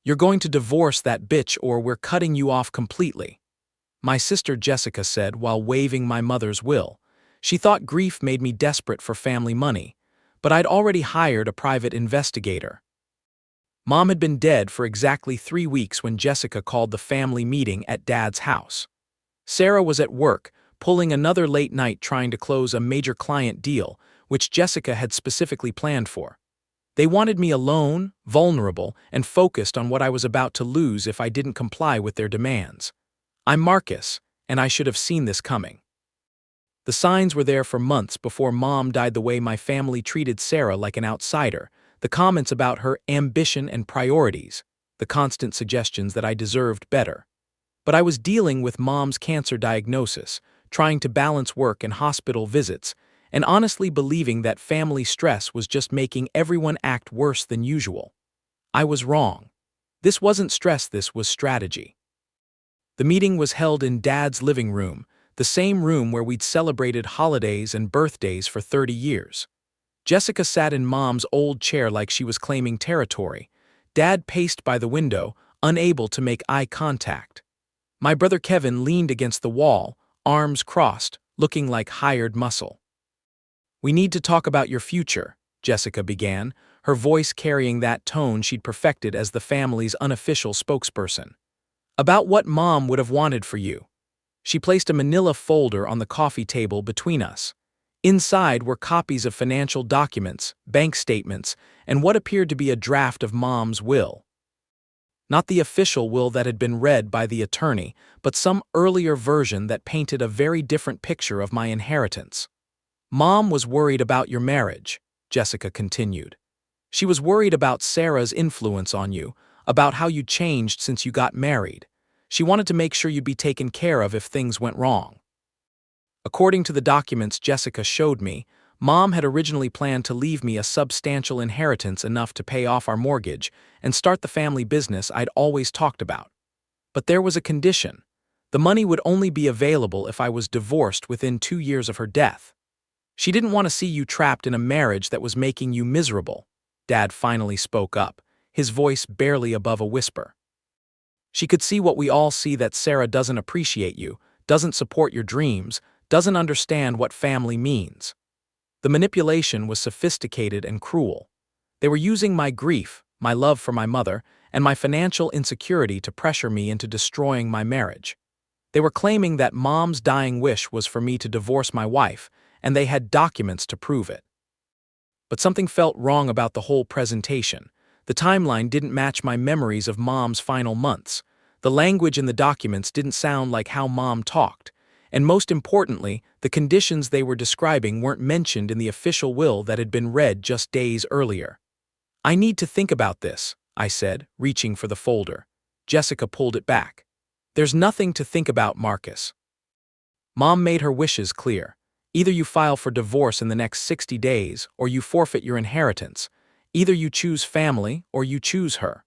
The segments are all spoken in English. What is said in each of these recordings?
You're going to divorce that bitch or we're cutting you off completely, my sister Jessica said while waiving my mother's will. She thought grief made me desperate for family money, but I'd already hired a private investigator. Mom had been dead for exactly 3 weeks when Jessica called the family meeting at Dad's house. Sarah was at work, pulling another late night trying to close a major client deal, which Jessica had specifically planned for. They wanted me alone, vulnerable, and focused on what I was about to lose if I didn't comply with their demands. I'm Marcus, and I should have seen this coming. The signs were there for months before Mom died. The way my family treated Sarah like an outsider, the comments about her ambition and priorities, the constant suggestions that I deserved better. But I was dealing with Mom's cancer diagnosis, trying to balance work and hospital visits, and honestly believing that family stress was just making everyone act worse than usual. I was wrong. This wasn't stress, this was strategy. The meeting was held in Dad's living room, the same room where we'd celebrated holidays and birthdays for 30 years. Jessica sat in Mom's old chair like she was claiming territory. Dad paced by the window, unable to make eye contact. My brother Kevin leaned against the wall, arms crossed, looking like hired muscle. "We need to talk about your future," Jessica began, her voice carrying that tone she'd perfected as the family's unofficial spokesperson. "About what Mom would have wanted for you." She placed a manila folder on the coffee table between us. Inside were copies of financial documents, bank statements, and what appeared to be a draft of Mom's will. Not the official will that had been read by the attorney, but some earlier version that painted a very different picture of my inheritance. "Mom was worried about your marriage," Jessica continued. "She was worried about Sarah's influence on you, about how you changed since you got married. She wanted to make sure you'd be taken care of if things went wrong." According to the documents Jessica showed me, Mom had originally planned to leave me a substantial inheritance enough to pay off our mortgage and start the family business I'd always talked about. But there was a condition. The money would only be available if I was divorced within 2 years of her death. "She didn't want to see you trapped in a marriage that was making you miserable," Dad finally spoke up, his voice barely above a whisper. "She could see what we all see, that Sarah doesn't appreciate you, doesn't support your dreams, doesn't understand what family means." The manipulation was sophisticated and cruel. They were using my grief, my love for my mother, and my financial insecurity to pressure me into destroying my marriage. They were claiming that Mom's dying wish was for me to divorce my wife, and they had documents to prove it. But something felt wrong about the whole presentation. The timeline didn't match my memories of Mom's final months. The language in the documents didn't sound like how Mom talked. And most importantly, the conditions they were describing weren't mentioned in the official will that had been read just days earlier. "I need to think about this," I said, reaching for the folder. Jessica pulled it back. "There's nothing to think about, Marcus. Mom made her wishes clear. Either you file for divorce in the next 60 days, or you forfeit your inheritance. Either you choose family, or you choose her."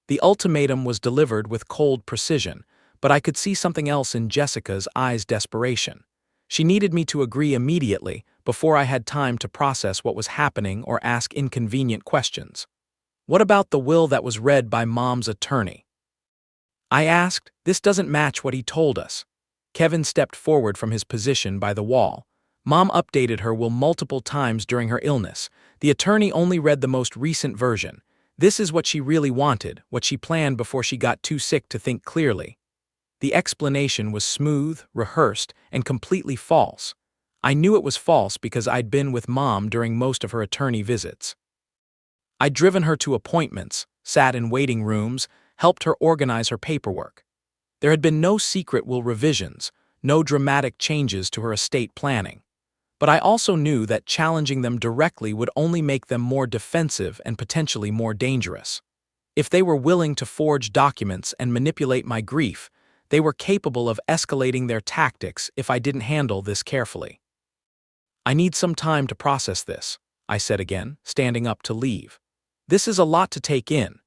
The ultimatum was delivered with cold precision, but I could see something else in Jessica's eyes: desperation. She needed me to agree immediately, before I had time to process what was happening or ask inconvenient questions. "What about the will that was read by Mom's attorney?" I asked. "This doesn't match what he told us." Kevin stepped forward from his position by the wall. "Mom updated her will multiple times during her illness. The attorney only read the most recent version. This is what she really wanted, what she planned before she got too sick to think clearly." The explanation was smooth, rehearsed, and completely false. I knew it was false because I'd been with Mom during most of her attorney visits. I'd driven her to appointments, sat in waiting rooms, helped her organize her paperwork. There had been no secret will revisions, no dramatic changes to her estate planning. But I also knew that challenging them directly would only make them more defensive and potentially more dangerous. If they were willing to forge documents and manipulate my grief, they were capable of escalating their tactics if I didn't handle this carefully. "I need some time to process this," I said again, standing up to leave. "This is a lot to take in."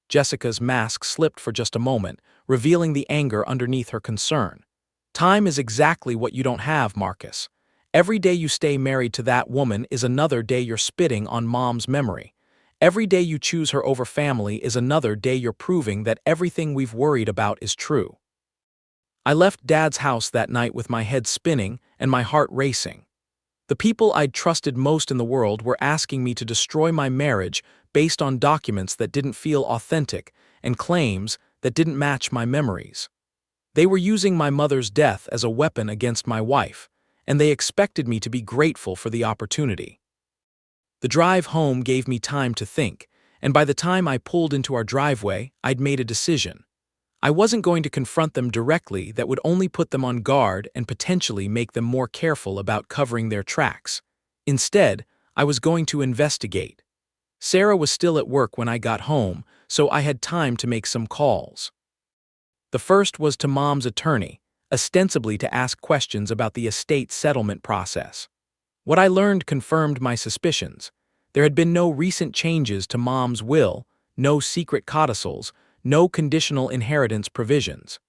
Jessica's mask slipped for just a moment, revealing the anger underneath her concern. "Time is exactly what you don't have, Marcus. Every day you stay married to that woman is another day you're spitting on Mom's memory. Every day you choose her over family is another day you're proving that everything we've worried about is true. I left Dad's house that night with my head spinning and my heart racing. The people I'd trusted most in the world were asking me to destroy my marriage based on documents that didn't feel authentic and claims that didn't match my memories. They were using my mother's death as a weapon against my wife, and they expected me to be grateful for the opportunity. The drive home gave me time to think, and by the time I pulled into our driveway, I'd made a decision. I wasn't going to confront them directly. That would only put them on guard and potentially make them more careful about covering their tracks. Instead, I was going to investigate. Sarah was still at work when I got home, so I had time to make some calls. The first was to Mom's attorney, ostensibly to ask questions about the estate settlement process. What I learned confirmed my suspicions. There had been no recent changes to Mom's will, no secret codicils, no conditional inheritance provisions.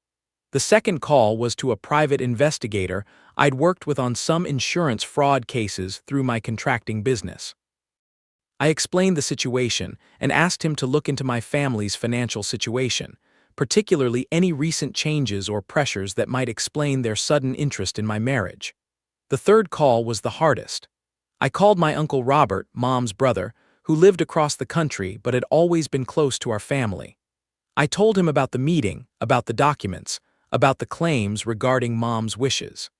The second call was to a private investigator I'd worked with on some insurance fraud cases through my contracting business. I explained the situation and asked him to look into my family's financial situation, particularly any recent changes or pressures that might explain their sudden interest in my marriage. The third call was the hardest. I called my Uncle Robert, Mom's brother, who lived across the country but had always been close to our family. I told him about the meeting, about the documents, about the claims regarding Mom's wishes.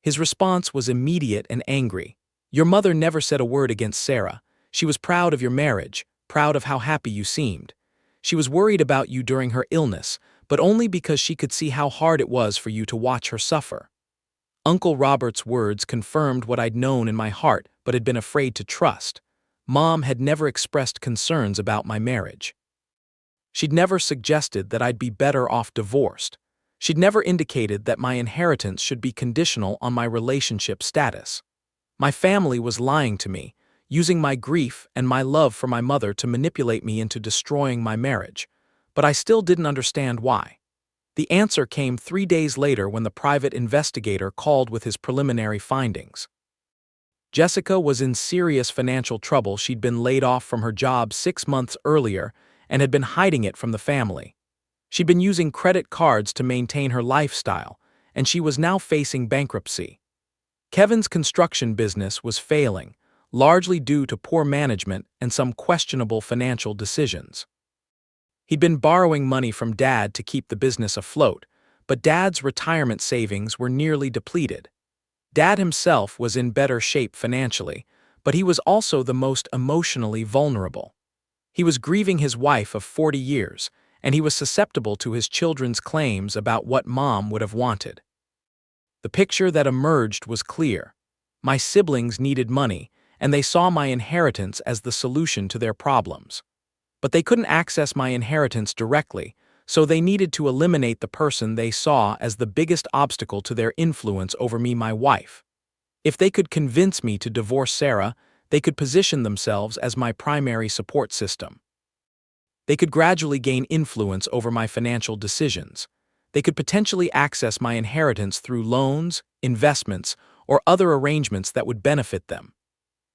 His response was immediate and angry. "Your mother never said a word against Sarah. She was proud of your marriage, proud of how happy you seemed. She was worried about you during her illness, but only because she could see how hard it was for you to watch her suffer." Uncle Robert's words confirmed what I'd known in my heart but had been afraid to trust. Mom had never expressed concerns about my marriage. She'd never suggested that I'd be better off divorced. She'd never indicated that my inheritance should be conditional on my relationship status. My family was lying to me, using my grief and my love for my mother to manipulate me into destroying my marriage, but I still didn't understand why. The answer came 3 days later when the private investigator called with his preliminary findings. Jessica was in serious financial trouble. She'd been laid off from her job 6 months earlier and had been hiding it from the family. She'd been using credit cards to maintain her lifestyle, and she was now facing bankruptcy. Kevin's construction business was failing, largely due to poor management and some questionable financial decisions. He'd been borrowing money from Dad to keep the business afloat, but Dad's retirement savings were nearly depleted. Dad himself was in better shape financially, but he was also the most emotionally vulnerable. He was grieving his wife of 40 years, and he was susceptible to his children's claims about what Mom would have wanted. The picture that emerged was clear. My siblings needed money, and they saw my inheritance as the solution to their problems. But they couldn't access my inheritance directly, so they needed to eliminate the person they saw as the biggest obstacle to their influence over me, my wife. If they could convince me to divorce Sarah, they could position themselves as my primary support system. They could gradually gain influence over my financial decisions. They could potentially access my inheritance through loans, investments, or other arrangements that would benefit them.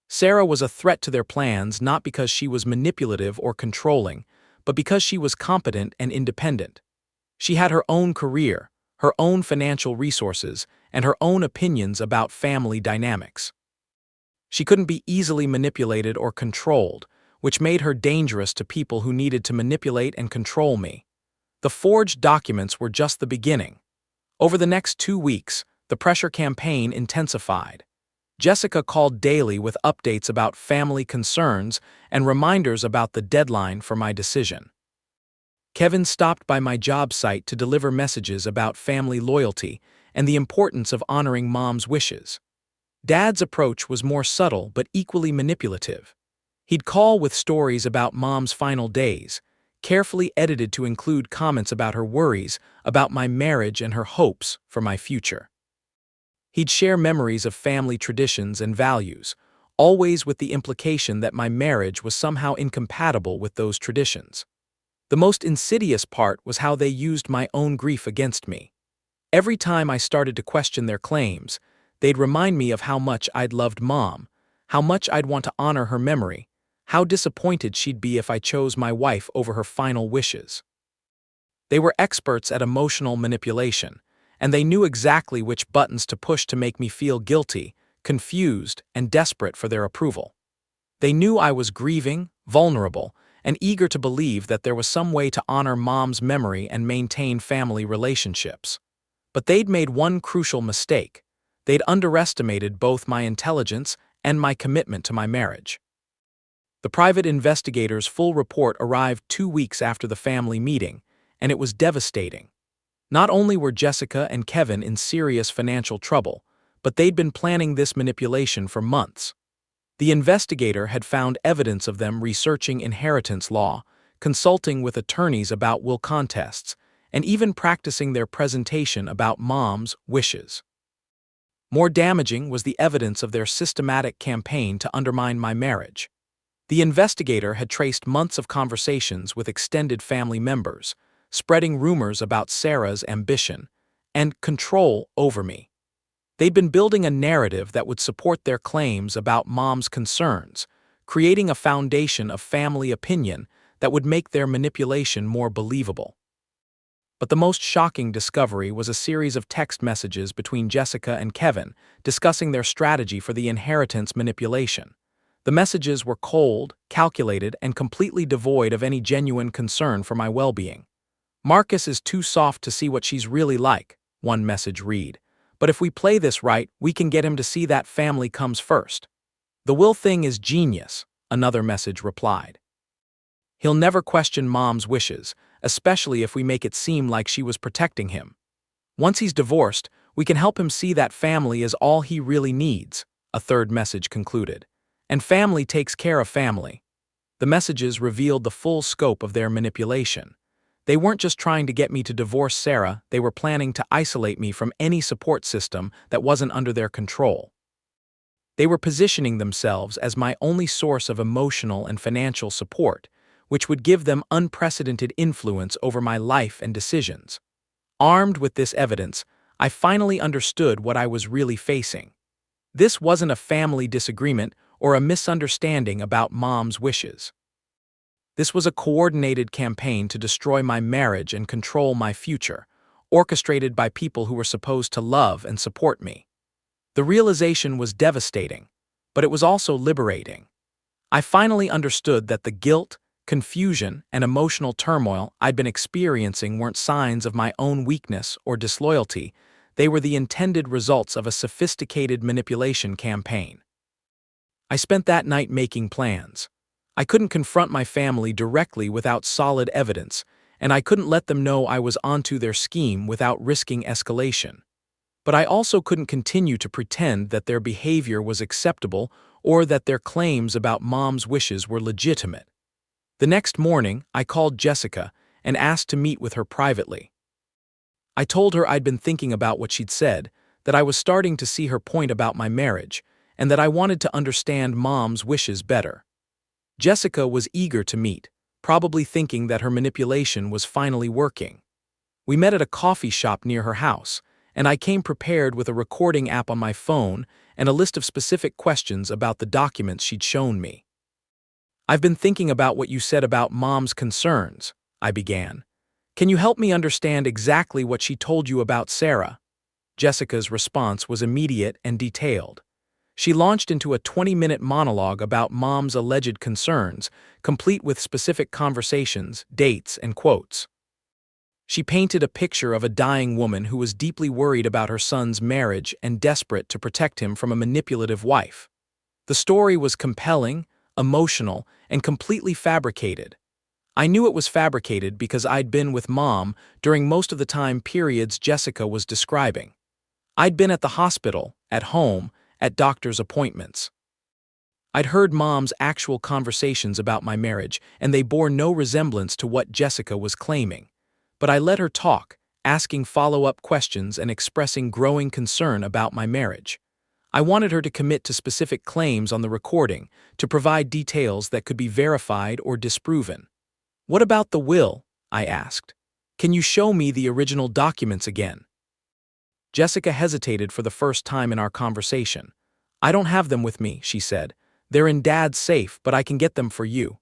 Sarah was a threat to their plans not because she was manipulative or controlling, but because she was competent and independent. She had her own career, her own financial resources, and her own opinions about family dynamics. She couldn't be easily manipulated or controlled, which made her dangerous to people who needed to manipulate and control me. The forged documents were just the beginning. Over the next 2 weeks, the pressure campaign intensified. Jessica called daily with updates about family concerns and reminders about the deadline for my decision. Kevin stopped by my job site to deliver messages about family loyalty and the importance of honoring Mom's wishes. Dad's approach was more subtle but equally manipulative. He'd call with stories about Mom's final days, carefully edited to include comments about her worries about my marriage and her hopes for my future. He'd share memories of family traditions and values, always with the implication that my marriage was somehow incompatible with those traditions. The most insidious part was how they used my own grief against me. Every time I started to question their claims, they'd remind me of how much I'd loved Mom, how much I'd want to honor her memory, how disappointed she'd be if I chose my wife over her final wishes. They were experts at emotional manipulation, and they knew exactly which buttons to push to make me feel guilty, confused, and desperate for their approval. They knew I was grieving, vulnerable, and eager to believe that there was some way to honor Mom's memory and maintain family relationships. But they'd made one crucial mistake. They'd underestimated both my intelligence and my commitment to my marriage. The private investigator's full report arrived 2 weeks after the family meeting, and it was devastating. Not only were Jessica and Kevin in serious financial trouble, but they'd been planning this manipulation for months. The investigator had found evidence of them researching inheritance law, consulting with attorneys about will contests, and even practicing their presentation about Mom's wishes. More damaging was the evidence of their systematic campaign to undermine my marriage. The investigator had traced months of conversations with extended family members, spreading rumors about Sarah's ambition and control over me. They'd been building a narrative that would support their claims about Mom's concerns, creating a foundation of family opinion that would make their manipulation more believable. But the most shocking discovery was a series of text messages between Jessica and Kevin discussing their strategy for the inheritance manipulation. The messages were cold, calculated, and completely devoid of any genuine concern for my well-being. "Marcus is too soft to see what she's really like," one message read. "But if we play this right, we can get him to see that family comes first." "The will thing is genius," another message replied. "He'll never question Mom's wishes, especially if we make it seem like she was protecting him. Once he's divorced, we can help him see that family is all he really needs," a third message concluded. "And family takes care of family." The messages revealed the full scope of their manipulation. They weren't just trying to get me to divorce Sarah, they were planning to isolate me from any support system that wasn't under their control. They were positioning themselves as my only source of emotional and financial support, which would give them unprecedented influence over my life and decisions. Armed with this evidence, I finally understood what I was really facing. This wasn't a family disagreement or a misunderstanding about Mom's wishes. This was a coordinated campaign to destroy my marriage and control my future, orchestrated by people who were supposed to love and support me. The realization was devastating, but it was also liberating. I finally understood that the guilt, confusion, and emotional turmoil I'd been experiencing weren't signs of my own weakness or disloyalty. They were the intended results of a sophisticated manipulation campaign. I spent that night making plans. I couldn't confront my family directly without solid evidence, and I couldn't let them know I was onto their scheme without risking escalation. But I also couldn't continue to pretend that their behavior was acceptable or that their claims about Mom's wishes were legitimate. The next morning, I called Jessica and asked to meet with her privately. I told her I'd been thinking about what she'd said, that I was starting to see her point about my marriage, and that I wanted to understand Mom's wishes better. Jessica was eager to meet, probably thinking that her manipulation was finally working. We met at a coffee shop near her house, and I came prepared with a recording app on my phone and a list of specific questions about the documents she'd shown me. "I've been thinking about what you said about Mom's concerns," I began. "Can you help me understand exactly what she told you about Sarah?" Jessica's response was immediate and detailed. She launched into a 20-minute monologue about Mom's alleged concerns, complete with specific conversations, dates, and quotes. She painted a picture of a dying woman who was deeply worried about her son's marriage and desperate to protect him from a manipulative wife. The story was compelling, emotional, and completely fabricated. I knew it was fabricated because I'd been with Mom during most of the time periods Jessica was describing. I'd been at the hospital, at home, at doctor's appointments. I'd heard Mom's actual conversations about my marriage, and they bore no resemblance to what Jessica was claiming. But I let her talk, asking follow-up questions and expressing growing concern about my marriage. I wanted her to commit to specific claims on the recording, to provide details that could be verified or disproven. "What about the will?" I asked. "Can you show me the original documents again?" Jessica hesitated for the first time in our conversation. "I don't have them with me," she said. They're in Dad's safe, but I can get them for you.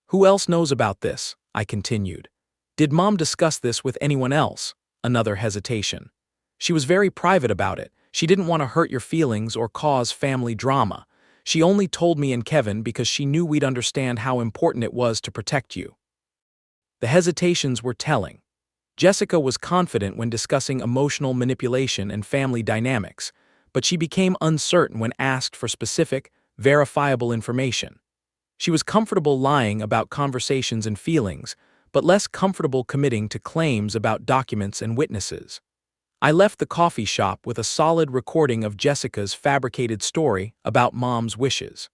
Who else knows about this? I continued. Did Mom discuss this with anyone else? Another hesitation. She was very private about it. She didn't want to hurt your feelings or cause family drama. She only told me and Kevin because she knew we'd understand how important it was to protect you. The hesitations were telling. Jessica was confident when discussing emotional manipulation and family dynamics, but she became uncertain when asked for specific, verifiable information. She was comfortable lying about conversations and feelings, but less comfortable committing to claims about documents and witnesses. I left the coffee shop with a solid recording of Jessica's fabricated story about Mom's wishes.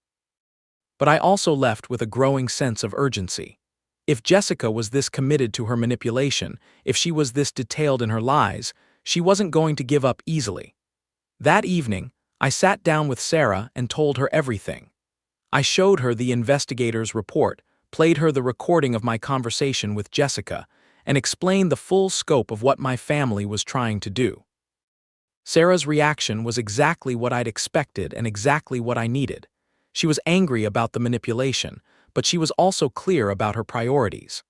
But I also left with a growing sense of urgency. If Jessica was this committed to her manipulation, if she was this detailed in her lies, she wasn't going to give up easily. That evening, I sat down with Sarah and told her everything. I showed her the investigator's report, played her the recording of my conversation with Jessica, and explained the full scope of what my family was trying to do. Sarah's reaction was exactly what I'd expected and exactly what I needed. She was angry about the manipulation, but she was also clear about her priorities.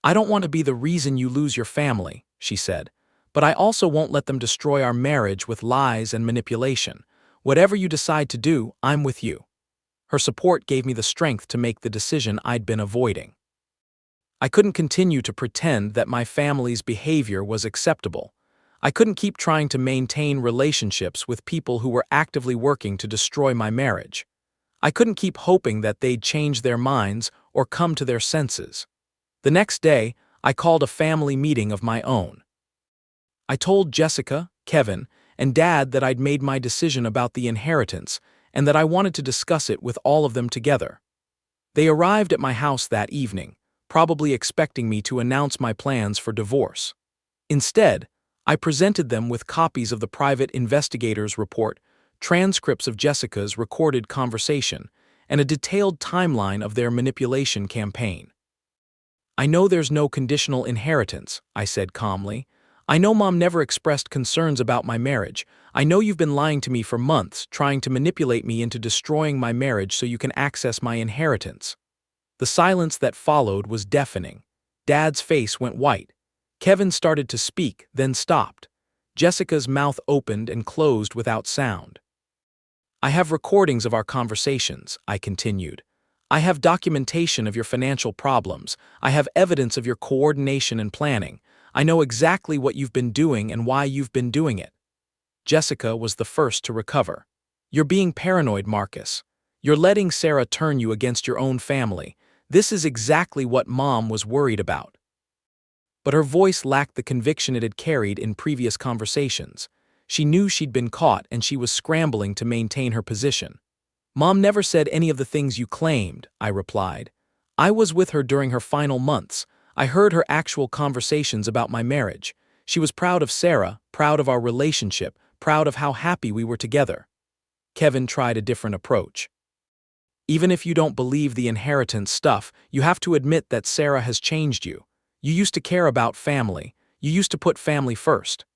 I don't want to be the reason you lose your family, she said, but I also won't let them destroy our marriage with lies and manipulation. Whatever you decide to do, I'm with you. Her support gave me the strength to make the decision I'd been avoiding. I couldn't continue to pretend that my family's behavior was acceptable. I couldn't keep trying to maintain relationships with people who were actively working to destroy my marriage. I couldn't keep hoping that they'd change their minds or come to their senses. The next day, I called a family meeting of my own. I told Jessica, Kevin, and Dad that I'd made my decision about the inheritance and that I wanted to discuss it with all of them together. They arrived at my house that evening, probably expecting me to announce my plans for divorce. Instead, I presented them with copies of the private investigator's report, transcripts of Jessica's recorded conversation, and a detailed timeline of their manipulation campaign. I know there's no conditional inheritance, I said calmly. I know Mom never expressed concerns about my marriage. I know you've been lying to me for months, trying to manipulate me into destroying my marriage so you can access my inheritance. The silence that followed was deafening. Dad's face went white. Kevin started to speak, then stopped. Jessica's mouth opened and closed without sound. I have recordings of our conversations, I continued. I have documentation of your financial problems. I have evidence of your coordination and planning. I know exactly what you've been doing and why you've been doing it. Jessica was the first to recover. You're being paranoid, Marcus. You're letting Sarah turn you against your own family. This is exactly what Mom was worried about. But her voice lacked the conviction it had carried in previous conversations. She knew she'd been caught and she was scrambling to maintain her position. Mom never said any of the things you claimed, I replied. I was with her during her final months. I heard her actual conversations about my marriage. She was proud of Sarah, proud of our relationship, proud of how happy we were together. Kevin tried a different approach. Even if you don't believe the inheritance stuff, you have to admit that Sarah has changed you. You used to care about family. You used to put family first.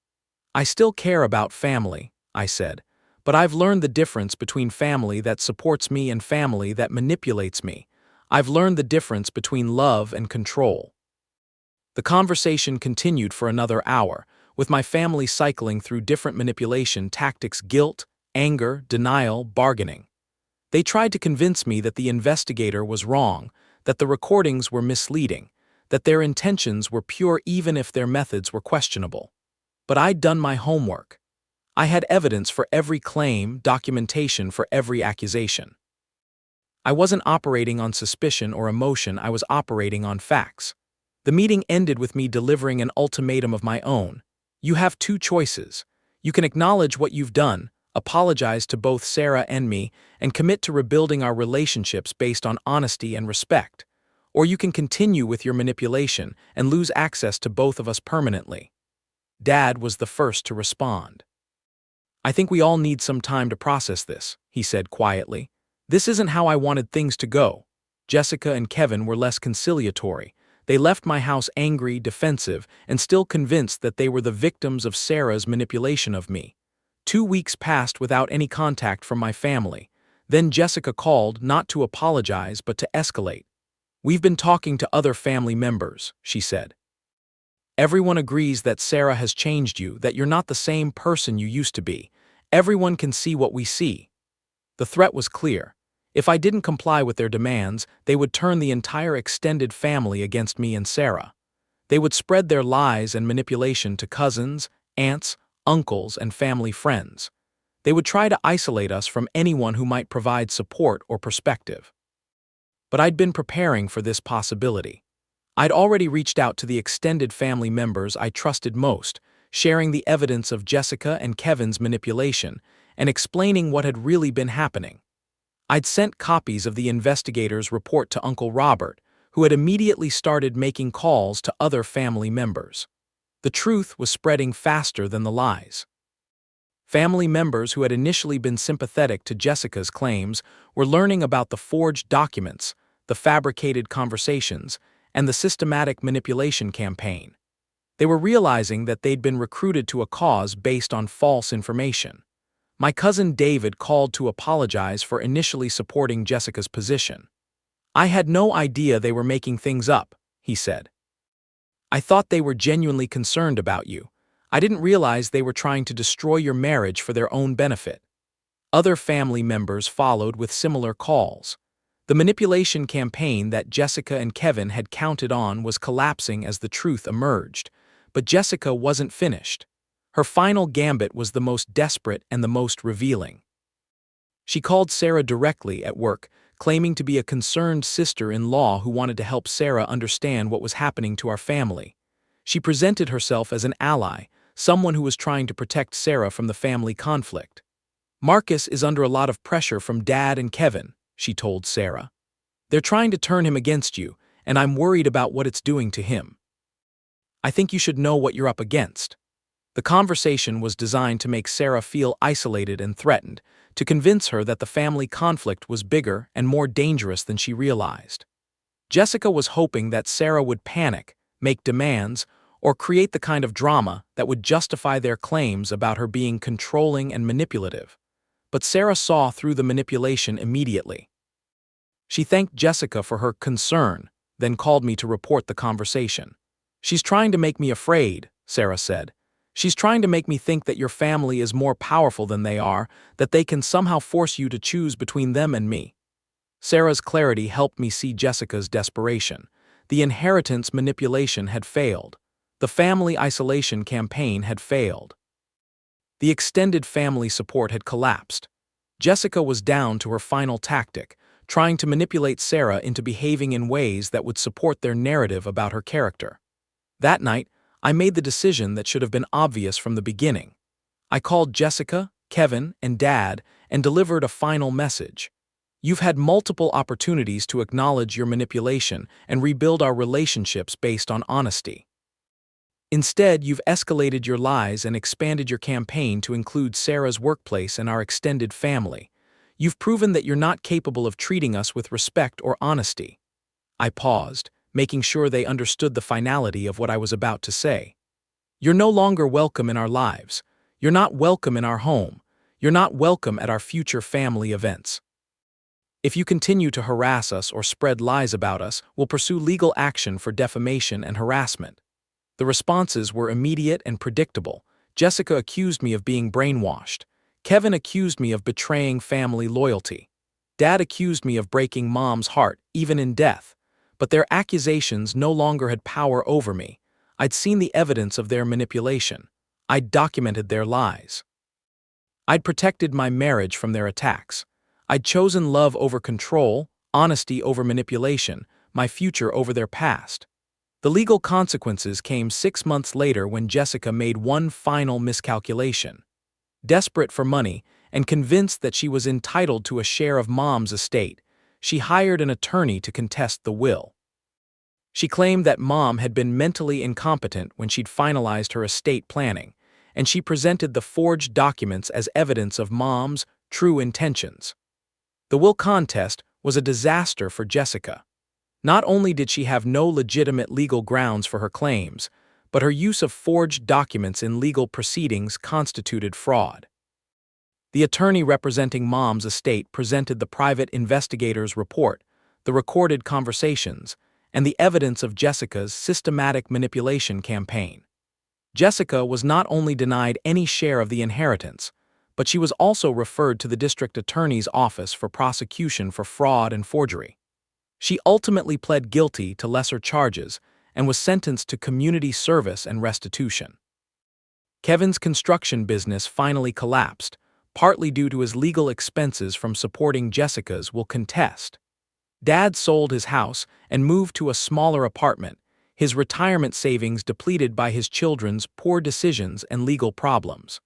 I still care about family, I said, but I've learned the difference between family that supports me and family that manipulates me. I've learned the difference between love and control. The conversation continued for another hour, with my family cycling through different manipulation tactics: guilt, anger, denial, bargaining. They tried to convince me that the investigator was wrong, that the recordings were misleading, that their intentions were pure even if their methods were questionable. But I'd done my homework. I had evidence for every claim, documentation for every accusation. I wasn't operating on suspicion or emotion, I was operating on facts. The meeting ended with me delivering an ultimatum of my own. You have two choices. You can acknowledge what you've done, apologize to both Sarah and me, and commit to rebuilding our relationships based on honesty and respect. Or you can continue with your manipulation and lose access to both of us permanently. Dad was the first to respond. I think we all need some time to process this, he said quietly. This isn't how I wanted things to go. Jessica and Kevin were less conciliatory. They left my house angry, defensive, and still convinced that they were the victims of Sarah's manipulation of me. 2 weeks passed without any contact from my family. Then Jessica called not to apologize but to escalate. "We've been talking to other family members," she said. "Everyone agrees that Sarah has changed you, that you're not the same person you used to be. Everyone can see what we see." The threat was clear. If I didn't comply with their demands, they would turn the entire extended family against me and Sarah. They would spread their lies and manipulation to cousins, aunts, uncles, and family friends. They would try to isolate us from anyone who might provide support or perspective. But I'd been preparing for this possibility. I'd already reached out to the extended family members I trusted most, sharing the evidence of Jessica and Kevin's manipulation and explaining what had really been happening. I'd sent copies of the investigator's report to Uncle Robert, who had immediately started making calls to other family members. The truth was spreading faster than the lies. Family members who had initially been sympathetic to Jessica's claims were learning about the forged documents, the fabricated conversations, and the systematic manipulation campaign. They were realizing that they'd been recruited to a cause based on false information. My cousin David called to apologize for initially supporting Jessica's position. "I had no idea they were making things up," he said. "I thought they were genuinely concerned about you. I didn't realize they were trying to destroy your marriage for their own benefit." Other family members followed with similar calls. The manipulation campaign that Jessica and Kevin had counted on was collapsing as the truth emerged. But Jessica wasn't finished. Her final gambit was the most desperate and the most revealing. She called Sarah directly at work, claiming to be a concerned sister-in-law who wanted to help Sarah understand what was happening to our family. She presented herself as an ally, someone who was trying to protect Sarah from the family conflict. "Marcus is under a lot of pressure from Dad and Kevin," she told Sarah. "They're trying to turn him against you, and I'm worried about what it's doing to him. I think you should know what you're up against." The conversation was designed to make Sarah feel isolated and threatened, to convince her that the family conflict was bigger and more dangerous than she realized. Jessica was hoping that Sarah would panic, make demands, or create the kind of drama that would justify their claims about her being controlling and manipulative. But Sarah saw through the manipulation immediately. She thanked Jessica for her concern, then called me to report the conversation. "She's trying to make me afraid," Sarah said. "She's trying to make me think that your family is more powerful than they are, that they can somehow force you to choose between them and me." Sarah's clarity helped me see Jessica's desperation. The inheritance manipulation had failed. The family isolation campaign had failed. The extended family support had collapsed. Jessica was down to her final tactic, trying to manipulate Sarah into behaving in ways that would support their narrative about her character. That night, I made the decision that should have been obvious from the beginning. I called Jessica, Kevin, and Dad and delivered a final message. "You've had multiple opportunities to acknowledge your manipulation and rebuild our relationships based on honesty. Instead, you've escalated your lies and expanded your campaign to include Sarah's workplace and our extended family. You've proven that you're not capable of treating us with respect or honesty." I paused, making sure they understood the finality of what I was about to say. "You're no longer welcome in our lives. You're not welcome in our home. You're not welcome at our future family events. If you continue to harass us or spread lies about us, we'll pursue legal action for defamation and harassment." The responses were immediate and predictable. Jessica accused me of being brainwashed. Kevin accused me of betraying family loyalty. Dad accused me of breaking Mom's heart, even in death. But their accusations no longer had power over me. I'd seen the evidence of their manipulation. I'd documented their lies. I'd protected my marriage from their attacks. I'd chosen love over control, honesty over manipulation, my future over their past. The legal consequences came 6 months later when Jessica made one final miscalculation. Desperate for money and convinced that she was entitled to a share of Mom's estate, she hired an attorney to contest the will. She claimed that Mom had been mentally incompetent when she'd finalized her estate planning, and she presented the forged documents as evidence of Mom's true intentions. The will contest was a disaster for Jessica. Not only did she have no legitimate legal grounds for her claims, but her use of forged documents in legal proceedings constituted fraud. The attorney representing Mom's estate presented the private investigator's report, the recorded conversations, and the evidence of Jessica's systematic manipulation campaign. Jessica was not only denied any share of the inheritance, but she was also referred to the district attorney's office for prosecution for fraud and forgery. She ultimately pled guilty to lesser charges and was sentenced to community service and restitution. Kevin's construction business finally collapsed, partly due to his legal expenses from supporting Jessica's will contest. Dad sold his house and moved to a smaller apartment, his retirement savings depleted by his children's poor decisions and legal problems.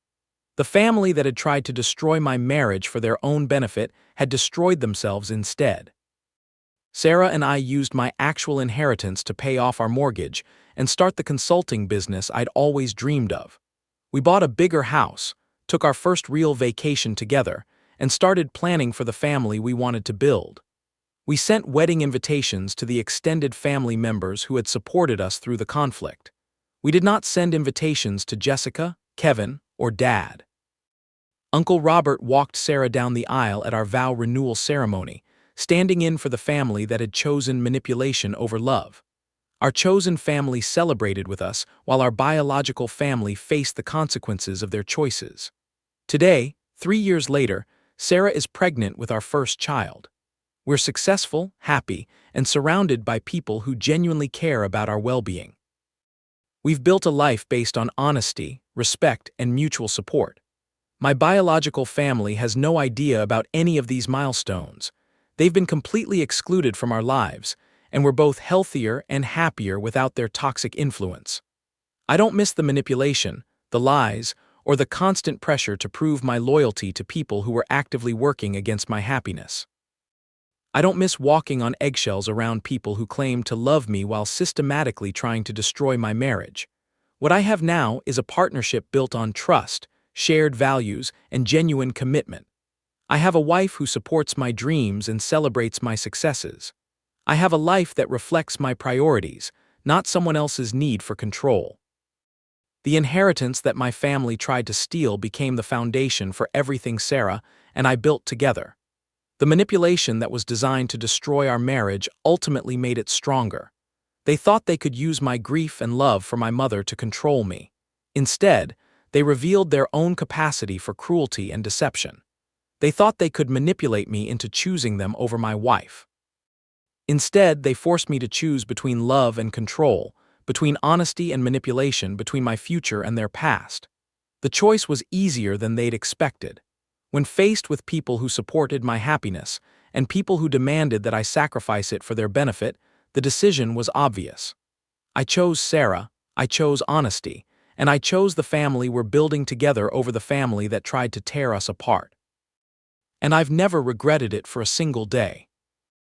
The family that had tried to destroy my marriage for their own benefit had destroyed themselves instead. Sarah and I used my actual inheritance to pay off our mortgage and start the consulting business I'd always dreamed of. We bought a bigger house, took our first real vacation together, and started planning for the family we wanted to build. We sent wedding invitations to the extended family members who had supported us through the conflict. We did not send invitations to Jessica, Kevin, or Dad. Uncle Robert walked Sarah down the aisle at our vow renewal ceremony, standing in for the family that had chosen manipulation over love. Our chosen family celebrated with us while our biological family faced the consequences of their choices. Today, 3 years later, Sarah is pregnant with our first child. We're successful, happy, and surrounded by people who genuinely care about our well-being. We've built a life based on honesty, respect, and mutual support. My biological family has no idea about any of these milestones. They've been completely excluded from our lives, and we're both healthier and happier without their toxic influence. I don't miss the manipulation, the lies, or the constant pressure to prove my loyalty to people who were actively working against my happiness. I don't miss walking on eggshells around people who claim to love me while systematically trying to destroy my marriage. What I have now is a partnership built on trust, shared values, and genuine commitment. I have a wife who supports my dreams and celebrates my successes. I have a life that reflects my priorities, not someone else's need for control. The inheritance that my family tried to steal became the foundation for everything Sarah and I built together. The manipulation that was designed to destroy our marriage ultimately made it stronger. They thought they could use my grief and love for my mother to control me. Instead, they revealed their own capacity for cruelty and deception. They thought they could manipulate me into choosing them over my wife. Instead, they forced me to choose between love and control, between honesty and manipulation, between my future and their past. The choice was easier than they'd expected. When faced with people who supported my happiness and people who demanded that I sacrifice it for their benefit, the decision was obvious. I chose Sarah, I chose honesty, and I chose the family we're building together over the family that tried to tear us apart. And I've never regretted it for a single day.